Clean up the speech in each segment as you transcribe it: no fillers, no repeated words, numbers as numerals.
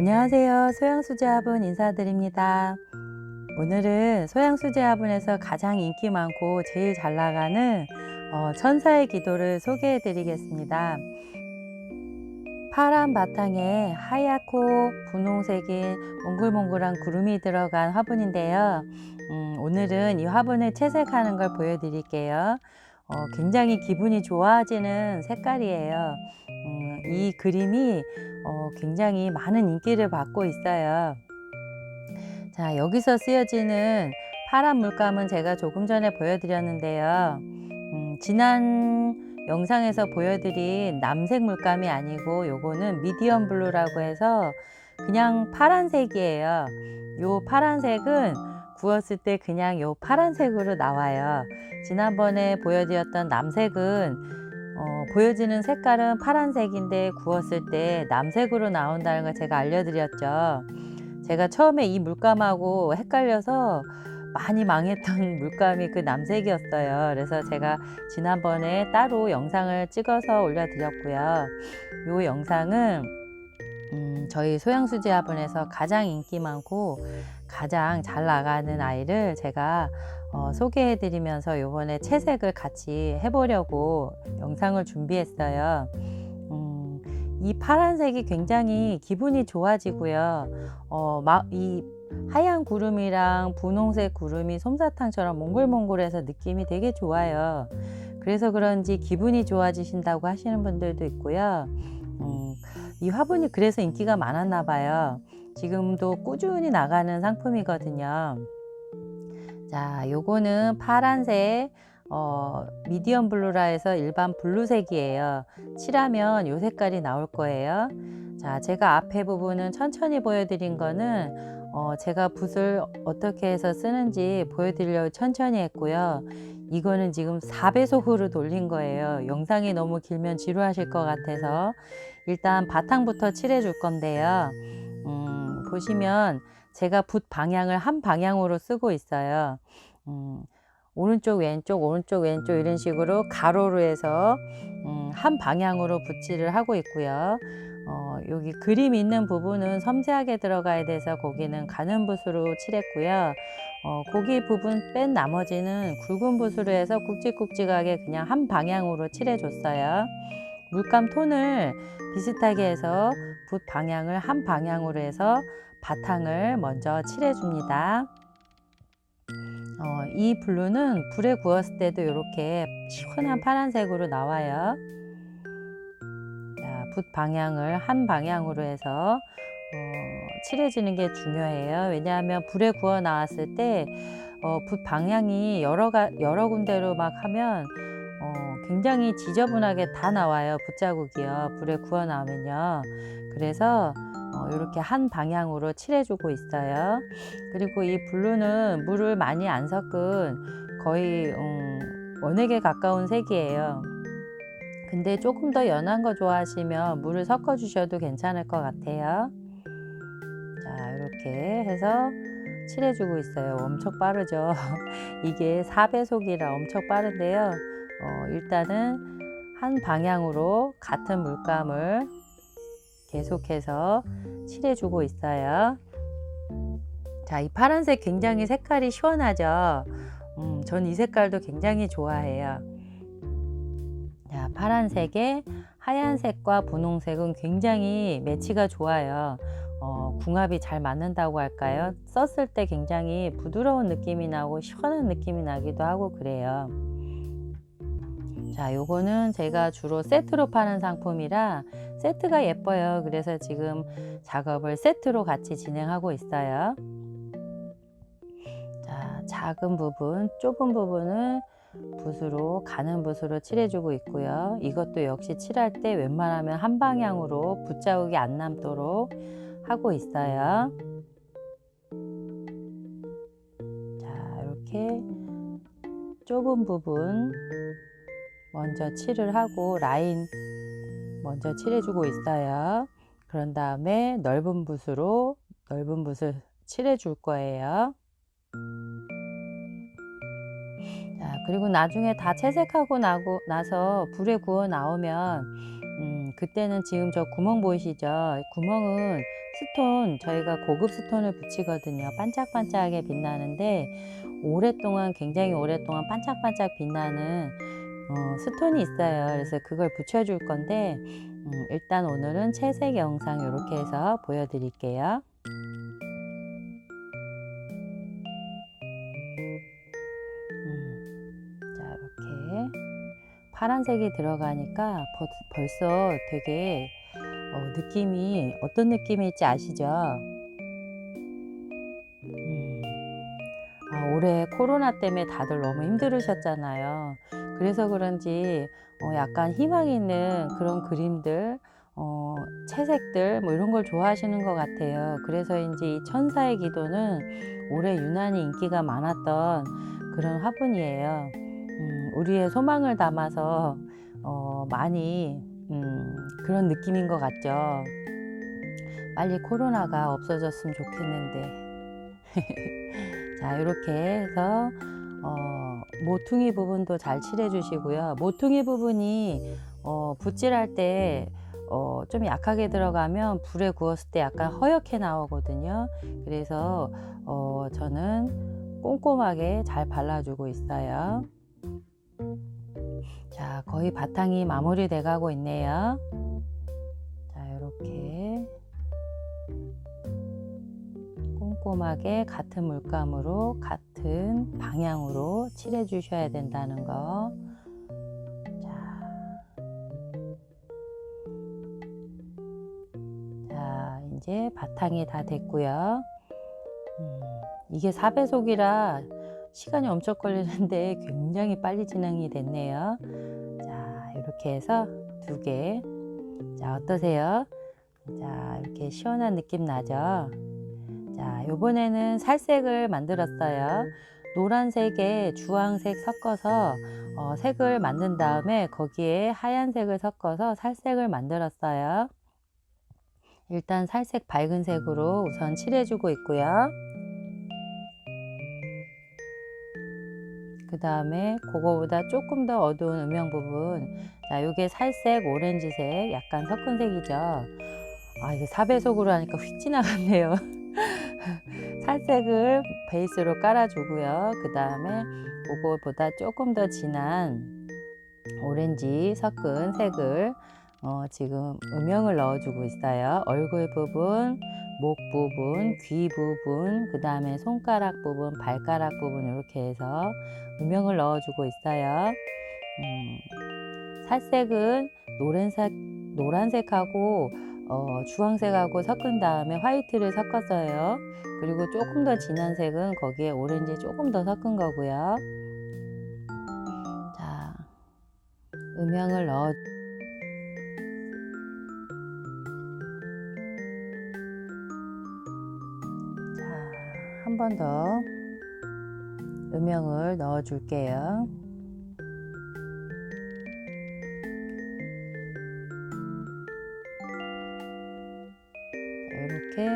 안녕하세요. 소양수제화분 인사드립니다. 오늘은 소양수제화분에서 가장 인기 많고 제일 잘 나가는 천사의 기도를 소개해 드리겠습니다. 파란 바탕에 하얗고 분홍색인 몽글몽글한 구름이 들어간 화분인데요. 오늘은 이 화분을 채색하는 걸 보여드릴게요. 굉장히 기분이 좋아지는 색깔이에요. 이 그림이 굉장히 많은 인기를 받고 있어요. 자, 여기서 쓰여지는 파란 물감은 제가 조금 전에 보여드렸는데요. 지난 영상에서 보여드린 남색 물감이 아니고 요거는 미디엄 블루라고 해서 그냥 파란색이에요. 요 파란색은 구웠을 때 그냥 요 파란색으로 나와요. 지난번에 보여드렸던 남색은 보여지는 색깔은 파란색인데 구웠을 때 남색으로 나온다는 걸 제가 알려드렸죠. 제가 처음에 이 물감하고 헷갈려서 많이 망했던 물감이 그 남색이었어요. 그래서 제가 지난번에 따로 영상을 찍어서 올려드렸고요. 이 영상은 저희 소양수제화분에서 가장 인기 많고 가장 잘 나가는 아이를 제가 소개해 드리면서 요번에 채색을 같이 해보려고 영상을 준비했어요. 이 파란색이 굉장히 기분이 좋아지고요. 이 하얀 구름이랑 분홍색 구름이 솜사탕처럼 몽글몽글해서 느낌이 되게 좋아요. 그래서 그런지 기분이 좋아지신다고 하시는 분들도 있고요. 이 화분이 그래서 인기가 많았나 봐요. 지금도 꾸준히 나가는 상품이거든요. 자, 요거는 파란색 미디엄 블루라 해서 일반 블루색이에요. 칠하면 요 색깔이 나올 거예요. 자, 제가 앞에 부분은 천천히 보여드린 거는 제가 붓을 어떻게 해서 쓰는지 보여드리려고 천천히 했고요. 이거는 지금 4배속으로 돌린 거예요. 영상이 너무 길면 지루하실 것 같아서 일단 바탕부터 칠해 줄 건데요. 보시면 제가 붓 방향을 한 방향으로 쓰고 있어요. 오른쪽 왼쪽 오른쪽 왼쪽 이런 식으로 가로로 해서 한 방향으로 붓질을 하고 있고요. 여기 그림 있는 부분은 섬세하게 들어가야 돼서 거기는 가는 붓으로 칠했고요. 거기 부분 뺀 나머지는 굵은 붓으로 해서 굵직굵직하게 그냥 한 방향으로 칠해 줬어요. 물감 톤을 비슷하게 해서 붓 방향을 한 방향으로 해서 바탕을 먼저 칠해 줍니다. 이 블루는 불에 구웠을 때도 이렇게 시원한 파란색으로 나와요. 자, 붓 방향을 한 방향으로 해서 칠해주는 게 중요해요. 왜냐하면 불에 구워 나왔을 때 붓 방향이 여러 군데로 막 하면 굉장히 지저분하게 다 나와요. 붓자국이요. 불에 구워 나오면요. 그래서 이렇게 한 방향으로 칠해주고 있어요. 그리고 이 블루는 물을 많이 안 섞은 거의 원액에 가까운 색이에요. 근데 조금 더 연한 거 좋아하시면 물을 섞어 주셔도 괜찮을 것 같아요. 자, 이렇게 해서 칠해주고 있어요. 엄청 빠르죠. 이게 4배속이라 엄청 빠른데요. 일단은 한 방향으로 같은 물감을 계속해서 칠해주고 있어요. 자, 이 파란색 굉장히 색깔이 시원하죠. 전 이 색깔도 굉장히 좋아해요. 자, 파란색에 하얀색과 분홍색은 굉장히 매치가 좋아요. 궁합이 잘 맞는다고 할까요? 썼을 때 굉장히 부드러운 느낌이 나고 시원한 느낌이 나기도 하고 그래요. 자, 요거는 제가 주로 세트로 파는 상품이라 세트가 예뻐요. 그래서 지금 작업을 세트로 같이 진행하고 있어요. 자, 작은 부분, 좁은 부분을 붓으로 가는 붓으로 칠해주고 있고요. 이것도 역시 칠할 때 웬만하면 한 방향으로 붓자국이 안 남도록 하고 있어요. 자, 이렇게 좁은 부분 먼저 칠을 하고 라인 먼저 칠해주고 있어요. 그런 다음에 넓은 붓을 칠해줄 거예요. 자, 그리고 나중에 다 채색하고 나서 불에 구워 나오면 그때는 지금 저 구멍 보이시죠? 구멍은 스톤, 저희가 고급 스톤을 붙이거든요. 반짝반짝하게 빛나는데 오랫동안, 굉장히 오랫동안 반짝반짝 빛나는 스톤이 있어요. 그래서 그걸 붙여줄 건데 일단 오늘은 채색 영상 이렇게 해서 보여드릴게요. 자, 이렇게 파란색이 들어가니까 벌써 되게 느낌이 어떤 느낌일지 아시죠? 올해 코로나 때문에 다들 너무 힘들으셨잖아요. 그래서 그런지 약간 희망 있는 그런 그림들, 채색들 뭐 이런 걸 좋아하시는 것 같아요. 그래서인지 이 천사의 기도는 올해 유난히 인기가 많았던 그런 화분이에요. 우리의 소망을 담아서 많이 그런 느낌인 것 같죠. 빨리 코로나가 없어졌으면 좋겠는데. 자, 이렇게 해서 모퉁이 부분도 잘 칠해 주시고요. 모퉁이 부분이 붓질할 때 좀 약하게 들어가면 불에 구웠을 때 약간 허옇게 나오거든요. 그래서 저는 꼼꼼하게 잘 발라주고 있어요. 자, 거의 바탕이 마무리돼 가고 있네요. 자, 이렇게 꼼꼼하게 같은 물감으로 같은 방향으로 칠해 주셔야 된다는 거. 자, 이제 바탕이 다 됐고요. 이게 4배속이라 시간이 엄청 걸리는데 굉장히 빨리 진행이 됐네요. 자, 이렇게 해서 2개. 자, 어떠세요? 자, 이렇게 시원한 느낌 나죠? 자, 요번에는 살색을 만들었어요. 노란색에 주황색 섞어서 색을 만든 다음에 거기에 하얀색을 섞어서 살색을 만들었어요. 일단 살색 밝은 색으로 우선 칠해주고 있고요. 그 다음에 그거보다 조금 더 어두운 음영 부분, 자, 요게 살색, 오렌지색, 약간 섞은 색이죠. 이게 4배속으로 하니까 휙 지나갔네요. 살색을 베이스로 깔아주고요. 그 다음에 그거보다 조금 더 진한 오렌지 섞은 색을 지금 음영을 넣어주고 있어요. 얼굴 부분, 목 부분, 귀 부분, 그 다음에 손가락 부분, 발가락 부분 이렇게 해서 음영을 넣어주고 있어요. 살색은 노란색하고 주황색하고 섞은 다음에 화이트를 섞었어요. 그리고 조금 더 진한 색은 거기에 오렌지 조금 더 섞은 거고요. 자, 음영을 넣어. 자, 한 번 더 음영을 넣어 줄게요. 이렇게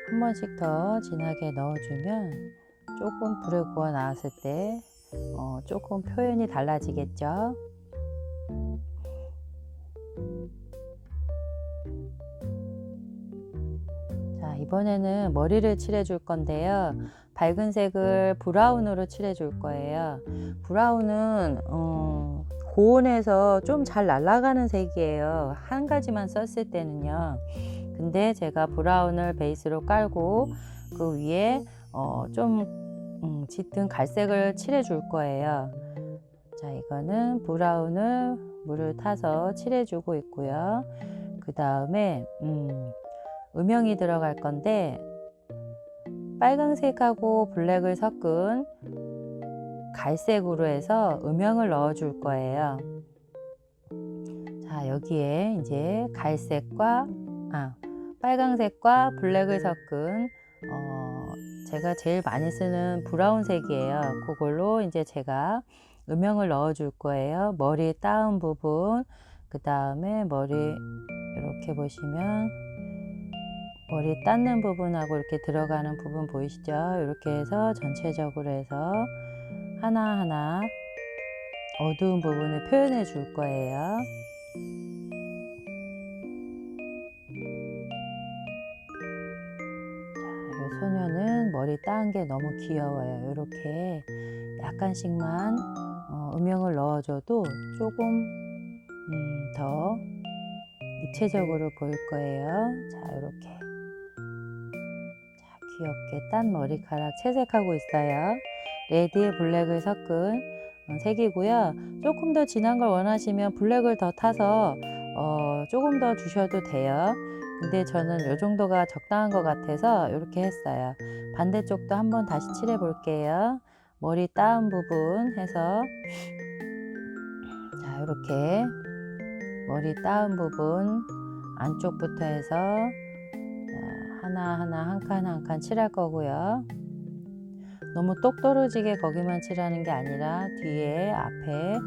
한 번씩 더 진하게 넣어주면 조금 불에 구워 나왔을 때 조금 표현이 달라지겠죠. 자, 이번에는 머리를 칠해 줄 건데요. 밝은 색을 브라운으로 칠해 줄 거예요. 브라운은 고온에서 좀 잘 날아가는 색이에요. 한 가지만 썼을 때는요. 근데 제가 브라운을 베이스로 깔고 그 위에 좀 짙은 갈색을 칠해 줄 거예요. 자, 이거는 브라운을 물을 타서 칠해 주고 있고요. 그 다음에 음영이 들어갈 건데 빨강색하고 블랙을 섞은 갈색으로 해서 음영을 넣어 줄 거예요. 자, 여기에 이제 빨강색과 블랙을 섞은 제가 제일 많이 쓰는 브라운색이에요. 그걸로 이제 제가 음영을 넣어 줄 거예요. 머리 따은 부분, 그 다음에 머리 이렇게 보시면 머리 닦는 부분하고 이렇게 들어가는 부분 보이시죠? 이렇게 해서 전체적으로 해서 하나하나 어두운 부분을 표현해 줄 거예요. 소녀는 머리 따은 게 너무 귀여워요. 이렇게 약간씩만 음영을 넣어줘도 조금 더 입체적으로 보일 거예요. 자, 이렇게 귀엽게 딴 머리카락 채색하고 있어요. 레드에 블랙을 섞은 색이고요. 조금 더 진한 걸 원하시면 블랙을 더 타서 조금 더 주셔도 돼요. 근데 저는 이 정도가 적당한 것 같아서 이렇게 했어요. 반대쪽도 한번 다시 칠해 볼게요. 머리 따은 부분 해서, 자, 이렇게 머리 따은 부분 안쪽부터 해서 하나하나 한 칸 한 칸 칠할 거고요. 너무 똑 떨어지게 거기만 칠하는 게 아니라 뒤에 앞에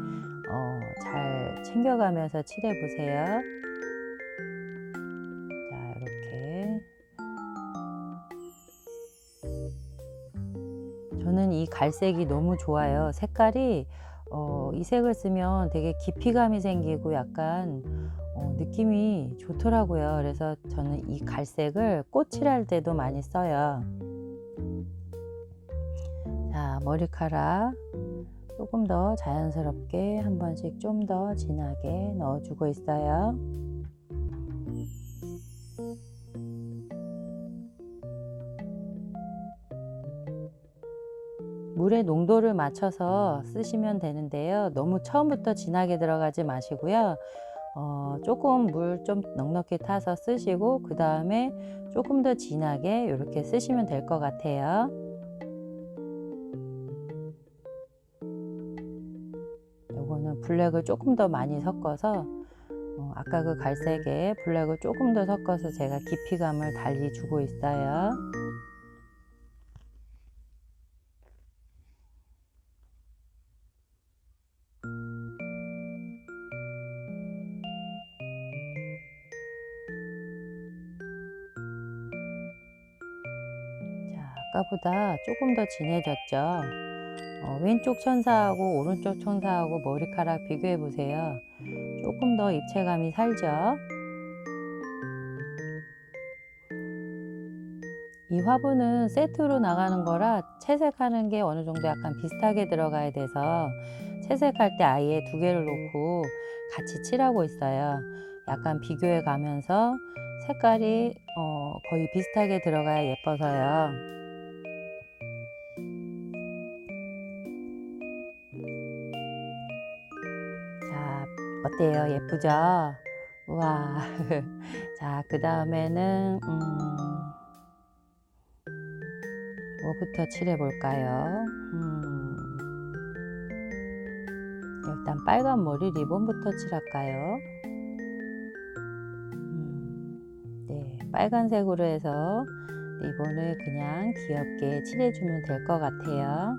잘 챙겨가면서 칠해 보세요. 자, 이렇게 저는 이 갈색이 너무 좋아요. 색깔이 이 색을 쓰면 되게 깊이감이 생기고 약간 느낌이 좋더라고요. 그래서 저는 이 갈색을 꽃칠할 때도 많이 써요. 자, 머리카락 조금 더 자연스럽게 한 번씩 좀 더 진하게 넣어주고 있어요. 물의 농도를 맞춰서 쓰시면 되는데요. 너무 처음부터 진하게 들어가지 마시고요. 조금 물 좀 넉넉히 타서 쓰시고 그 다음에 조금 더 진하게 이렇게 쓰시면 될 것 같아요. 요거는 블랙을 조금 더 많이 섞어서 아까 그 갈색에 블랙을 조금 더 섞어서 제가 깊이감을 달리 주고 있어요. 자, 아까보다 조금 더 진해졌죠. 왼쪽 천사하고 오른쪽 천사하고 머리카락 비교해 보세요. 조금 더 입체감이 살죠. 이 화분은 세트로 나가는 거라 채색하는 게 어느 정도 약간 비슷하게 들어가야 돼서 채색할 때 아예 두 개를 놓고 같이 칠하고 있어요. 약간 비교해 가면서 색깔이 거의 비슷하게 들어가야 예뻐서요. 자, 어때요? 예쁘죠? 우와. 자, 그 다음에는 뭐부터 칠해 볼까요? 일단 빨간 머리 리본부터 칠할까요? 네, 빨간색으로 해서 리본을 그냥 귀엽게 칠해주면 될 것 같아요.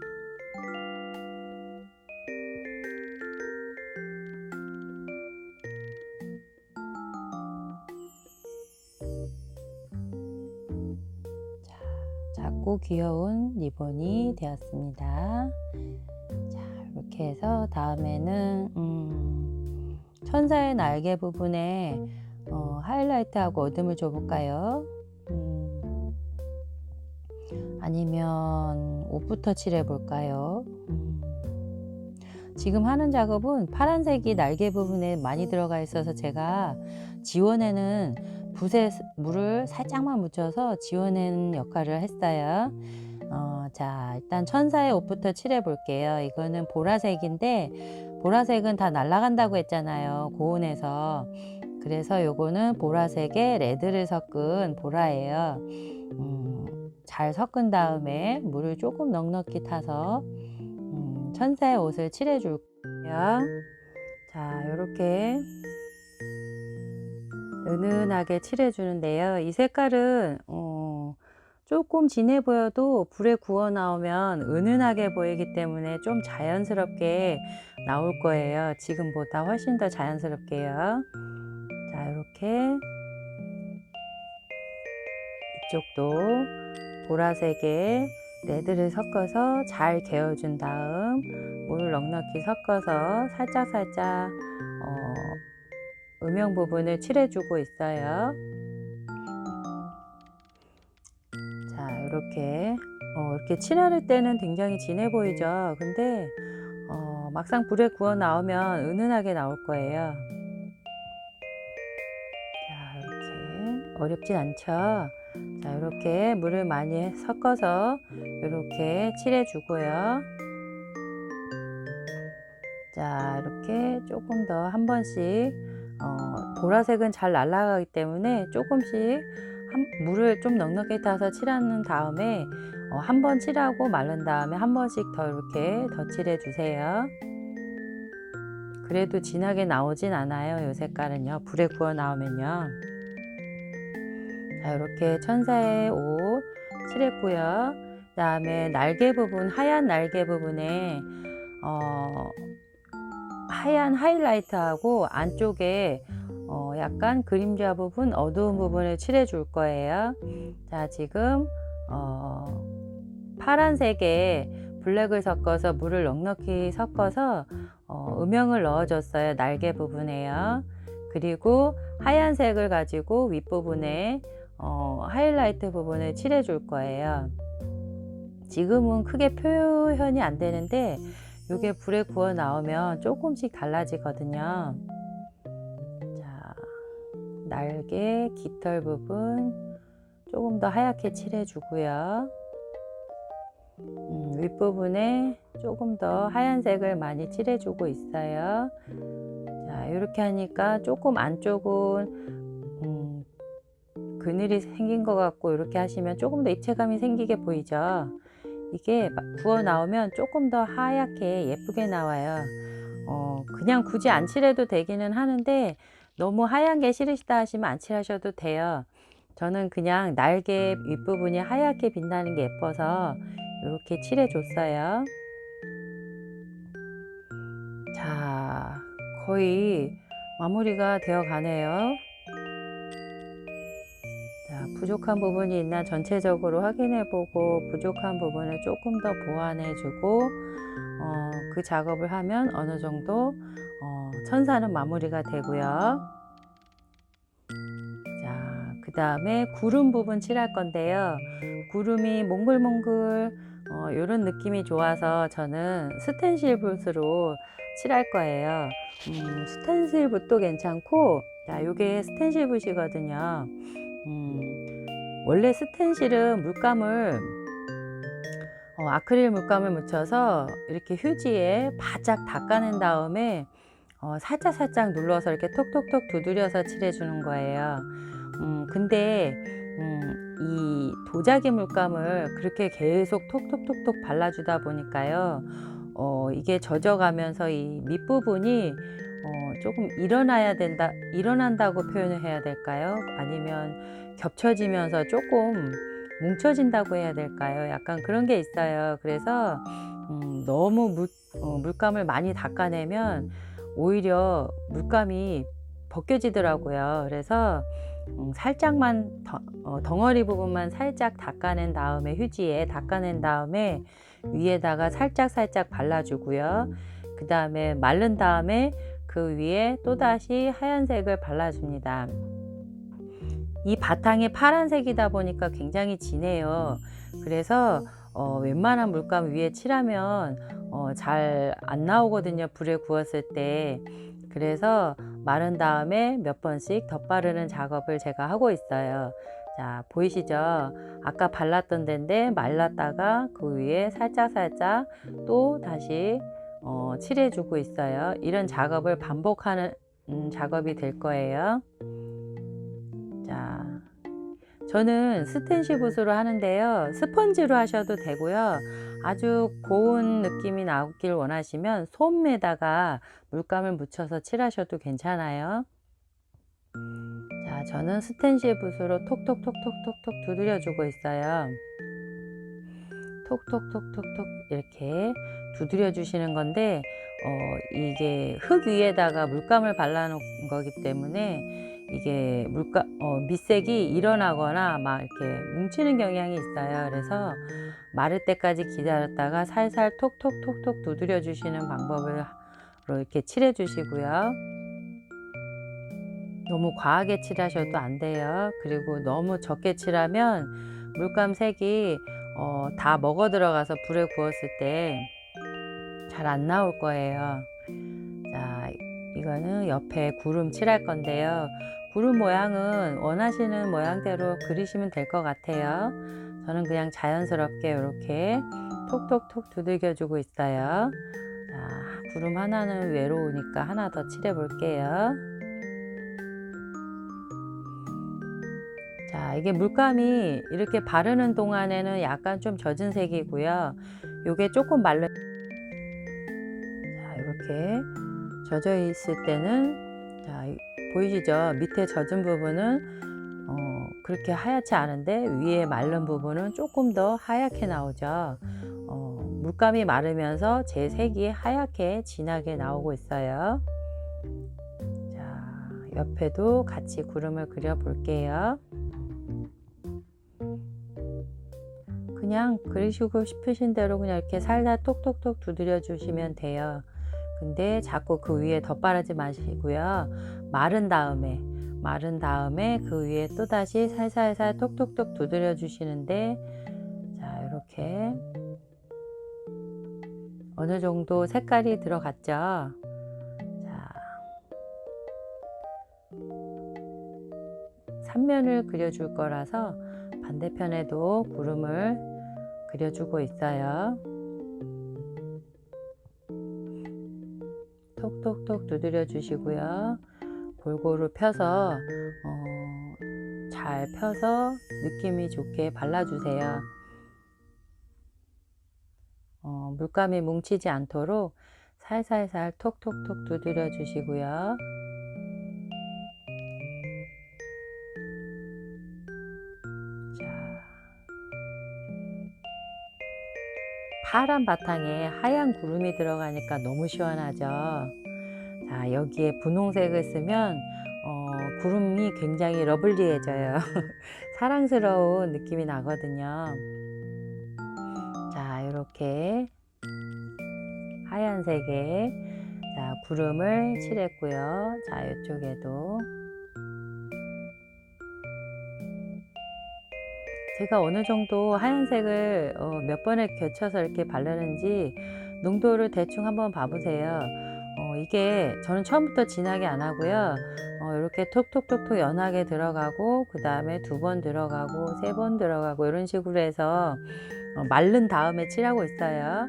자, 작고 귀여운 리본이 되었습니다. 자, 이렇게 해서 다음에는 천사의 날개 부분에 하이라이트하고 어둠을 줘볼까요? 아니면 옷부터 칠해볼까요? 지금 하는 작업은 파란색이 날개 부분에 많이 들어가 있어서 제가 지워내는 붓에 물을 살짝만 묻혀서 지워내는 역할을 했어요. 자, 일단 천사의 옷부터 칠해 볼게요. 이거는 보라색인데 보라색은 다 날아간다고 했잖아요, 고온에서. 그래서 요거는 보라색에 레드를 섞은 보라예요. 잘 섞은 다음에 물을 조금 넉넉히 타서 천사의 옷을 칠해 줄게요. 자, 요렇게 은은하게 칠해 주는데요. 이 색깔은 조금 진해 보여도 불에 구워 나오면 은은하게 보이기 때문에 좀 자연스럽게 나올 거예요. 지금보다 훨씬 더 자연스럽게요. 자, 이렇게 이쪽도 보라색에 레드를 섞어서 잘 개어준 다음 물을 넉넉히 섞어서 살짝살짝 음영 부분을 칠해주고 있어요. 자, 이렇게 칠할 때는 굉장히 진해 보이죠. 근데 막상 불에 구워 나오면 은은하게 나올 거예요. 자, 이렇게 어렵진 않죠. 자, 이렇게 물을 많이 섞어서 이렇게 칠해 주고요. 자, 이렇게 조금 더 한 번씩 보라색은 잘 날아가기 때문에 조금씩 물을 좀 넉넉히 타서 칠하는 다음에 한 번 칠하고 마른 다음에 한 번씩 더 이렇게 더 칠해 주세요. 그래도 진하게 나오진 않아요. 이 색깔은요. 불에 구워 나오면요. 자, 이렇게 천사의 옷 칠했고요. 그 다음에 날개 부분, 하얀 날개 부분에 하얀 하이라이트하고 안쪽에 약간 그림자 부분, 어두운 부분을 칠해 줄 거예요. 자, 지금 파란색에 블랙을 섞어서 물을 넉넉히 섞어서 음영을 넣어 줬어요. 날개 부분에요. 그리고 하얀색을 가지고 윗부분에 하이라이트 부분을 칠해 줄 거예요. 지금은 크게 표현이 안 되는데 이게 불에 구워 나오면 조금씩 달라지거든요. 자, 날개 깃털 부분 조금 더 하얗게 칠해 주고요. 윗부분에 조금 더 하얀색을 많이 칠해 주고 있어요. 자, 이렇게 하니까 조금 안쪽은 그늘이 생긴 것 같고, 이렇게 하시면 조금 더 입체감이 생기게 보이죠. 이게 구워 나오면 조금 더 하얗게 예쁘게 나와요. 그냥 굳이 안 칠해도 되기는 하는데 너무 하얀 게 싫으시다 하시면 안 칠하셔도 돼요. 저는 그냥 날개 윗부분이 하얗게 빛나는 게 예뻐서 이렇게 칠해 줬어요. 자, 거의 마무리가 되어 가네요. 자, 부족한 부분이 있나 전체적으로 확인해 보고 부족한 부분을 조금 더 보완해 주고 그 작업을 하면 어느 정도 천사는 마무리가 되고요. 자, 그 다음에 구름 부분 칠할 건데요. 구름이 몽글몽글 이런 느낌이 좋아서 저는 스텐실 붓으로 칠할 거예요. 스텐실 붓도 괜찮고, 자, 요게 스텐실 붓이거든요. 원래 스텐실은 물감을 아크릴 물감을 묻혀서 이렇게 휴지에 바짝 닦아낸 다음에 살짝 눌러서 이렇게 톡톡톡 두드려서 칠해 주는 거예요. 근데 이 도자기 물감을 그렇게 계속 톡톡톡톡 발라주다 보니까요, 이게 젖어가면서 이 밑부분이 조금 일어난다고 표현을 해야 될까요? 아니면 겹쳐지면서 조금 뭉쳐진다고 해야 될까요? 약간 그런 게 있어요. 그래서 너무 물감을 많이 닦아내면 오히려 물감이 벗겨지더라고요. 그래서 살짝만 덩어리 부분만 살짝 닦아낸 다음에 휴지에 닦아낸 다음에 위에다가 살짝 발라주고요. 그 다음에 마른 다음에 그 위에 또다시 하얀색을 발라줍니다. 이 바탕이 파란색이다 보니까 굉장히 진해요. 그래서 웬만한 물감 위에 칠하면 잘 안 나오거든요. 불에 구웠을 때. 그래서 마른 다음에 몇 번씩 덧바르는 작업을 제가 하고 있어요. 자, 보이시죠? 아까 발랐던 데인데 말랐다가 그 위에 살짝 또 다시 칠해 주고 있어요. 이런 작업을 반복하는 작업이 될 거예요. 자, 저는 스텐시 붓으로 하는데요. 스펀지로 하셔도 되고요. 아주 고운 느낌이 나길 원하시면 솜에다가 물감을 묻혀서 칠하셔도 괜찮아요. 자, 저는 스텐시 붓으로 톡톡톡톡톡톡 두드려 주고 있어요. 톡톡톡톡톡 이렇게 두드려 주시는 건데 이게 흙 위에다가 물감을 발라 놓은 거기 때문에 이게 밑색이 일어나거나 막 이렇게 뭉치는 경향이 있어요. 그래서 마를 때까지 기다렸다가 살살 톡톡톡톡 두드려 주시는 방법으로 이렇게 칠해 주시고요. 너무 과하게 칠하셔도 안 돼요. 그리고 너무 적게 칠하면 물감 색이 다 먹어 들어가서 불에 구웠을 때 잘 안 나올 거예요. 자, 이거는 옆에 구름 칠할 건데요. 구름 모양은 원하시는 모양대로 그리시면 될 것 같아요. 저는 그냥 자연스럽게 이렇게 톡톡톡 두들겨 주고 있어요. 자, 구름 하나는 외로우니까 하나 더 칠해 볼게요. 자, 이게 물감이 이렇게 바르는 동안에는 약간 좀 젖은 색이고요. 요게 조금 말른, 자, 이렇게 젖어 있을 때는, 자, 보이시죠? 밑에 젖은 부분은 그렇게 하얗지 않은데 위에 마른 부분은 조금 더 하얗게 나오죠. 물감이 마르면서 제 색이 하얗게 진하게 나오고 있어요. 자, 옆에도 같이 구름을 그려 볼게요. 그냥 그리시고 싶으신 대로 그냥 이렇게 살살 톡톡톡 두드려 주시면 돼요. 근데 자꾸 그 위에 덧바르지 마시고요. 마른 다음에 그 위에 또다시 살살살 톡톡톡 두드려 주시는데, 자, 이렇게 어느 정도 색깔이 들어갔죠. 자, 3면을 그려줄 거라서 반대편에도 구름을 그려주고 있어요. 톡톡톡 두드려 주시고요. 골고루 펴서 잘 펴서 느낌이 좋게 발라주세요. 물감이 뭉치지 않도록 살살살 톡톡톡 두드려 주시고요. 자, 파란 바탕에 하얀 구름이 들어가니까 너무 시원하죠. 자, 여기에 분홍색을 쓰면 구름이 굉장히 러블리해져요. 사랑스러운 느낌이 나거든요. 자, 이렇게 하얀색에, 자, 구름을 칠했고요. 자, 이쪽에도 제가 어느 정도 하얀색을 몇 번에 걸쳐서 이렇게 바르는지 농도를 대충 한번 봐보세요. 이게 저는 처음부터 진하게 안 하고요. 이렇게 톡톡톡톡 연하게 들어가고, 그 다음에 2번 들어가고, 3번 들어가고, 이런 식으로 해서 마른 다음에 칠하고 있어요.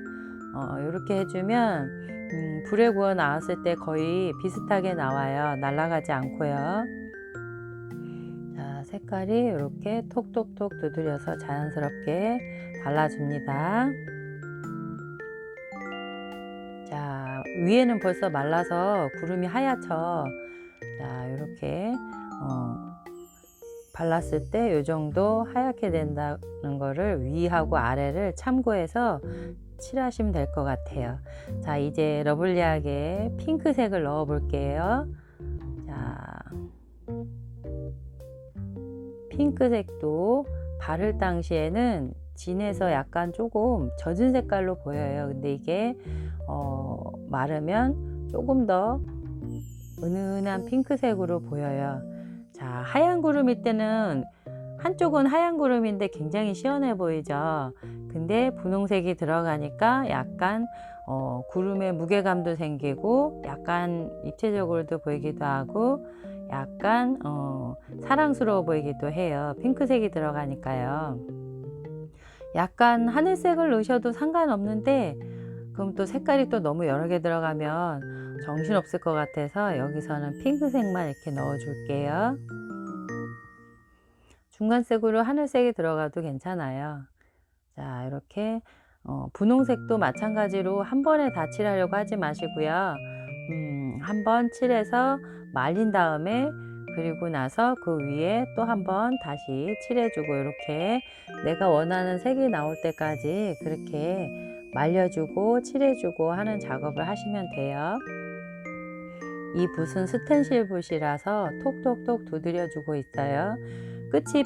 이렇게 해주면 불에 구워 나왔을 때 거의 비슷하게 나와요. 날아가지 않고요. 자, 색깔이 이렇게 톡톡톡 두드려서 자연스럽게 발라줍니다. 자, 위에는 벌써 말라서 구름이 하얗죠. 자, 이렇게 발랐을 때 이 정도 하얗게 된다는 거를 위하고 아래를 참고해서 칠하시면 될 것 같아요. 자, 이제 러블리하게 핑크색을 넣어 볼게요. 자, 핑크색도 바를 당시에는 진해서 약간 조금 젖은 색깔로 보여요. 근데 이게 마르면 조금 더 은은한 핑크색으로 보여요. 자, 하얀 구름일 때는 한쪽은 하얀 구름인데 굉장히 시원해 보이죠. 근데 분홍색이 들어가니까 약간 구름의 무게감도 생기고 약간 입체적으로도 보이기도 하고 약간 사랑스러워 보이기도 해요. 핑크색이 들어가니까요. 약간 하늘색을 넣으셔도 상관없는데, 그럼 또 색깔이 또 너무 여러 개 들어가면 정신없을 것 같아서 여기서는 핑크색만 이렇게 넣어 줄게요. 중간색으로 하늘색이 들어가도 괜찮아요. 자, 이렇게 분홍색도 마찬가지로 한 번에 다 칠하려고 하지 마시고요. 한 번 칠해서 말린 다음에, 그리고 나서 그 위에 또 한 번 다시 칠해주고, 이렇게 내가 원하는 색이 나올 때까지 그렇게 말려주고 칠해주고 하는 작업을 하시면 돼요. 이 붓은 스텐실 붓이라서 톡톡톡 두드려주고 있어요. 끝이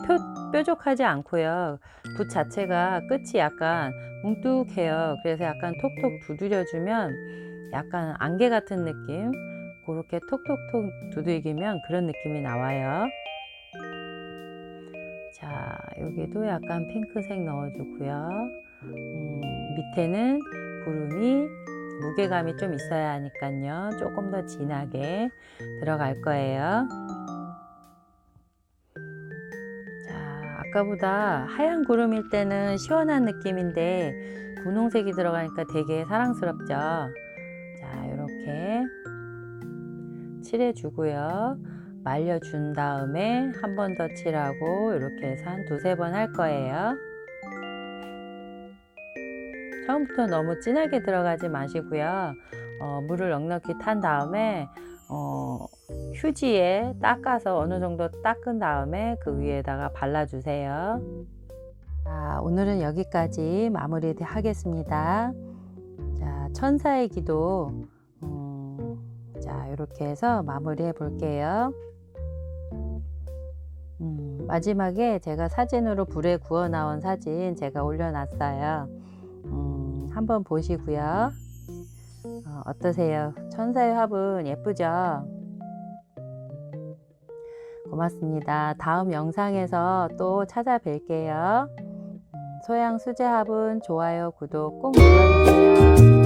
뾰족하지 않고요. 붓 자체가 끝이 약간 뭉뚝해요. 그래서 약간 톡톡 두드려주면 약간 안개 같은 느낌, 그렇게 톡톡톡 두들기면 그런 느낌이 나와요. 자, 여기도 약간 핑크색 넣어주고요. 밑에는 구름이 무게감이 좀 있어야 하니까요. 조금 더 진하게 들어갈 거예요. 자, 아까보다 하얀 구름일 때는 시원한 느낌인데 분홍색이 들어가니까 되게 사랑스럽죠. 자, 이렇게 칠해주고요. 말려준 다음에 한 번 더 칠하고 이렇게 해서 한 두세 번 할 거예요. 처음부터 너무 진하게 들어가지 마시고요. 물을 넉넉히 탄 다음에 휴지에 닦아서 어느 정도 닦은 다음에 그 위에다가 발라주세요. 자, 오늘은 여기까지 마무리 하겠습니다. 자, 천사의 기도 자, 이렇게 해서 마무리해 볼게요. 마지막에 제가 사진으로 불에 구워 나온 사진 제가 올려놨어요. 한번 보시고요. 어떠세요? 천사의 화분 예쁘죠? 고맙습니다. 다음 영상에서 또 찾아뵐게요. 소양 수제 화분 좋아요, 구독 꼭 눌러주세요.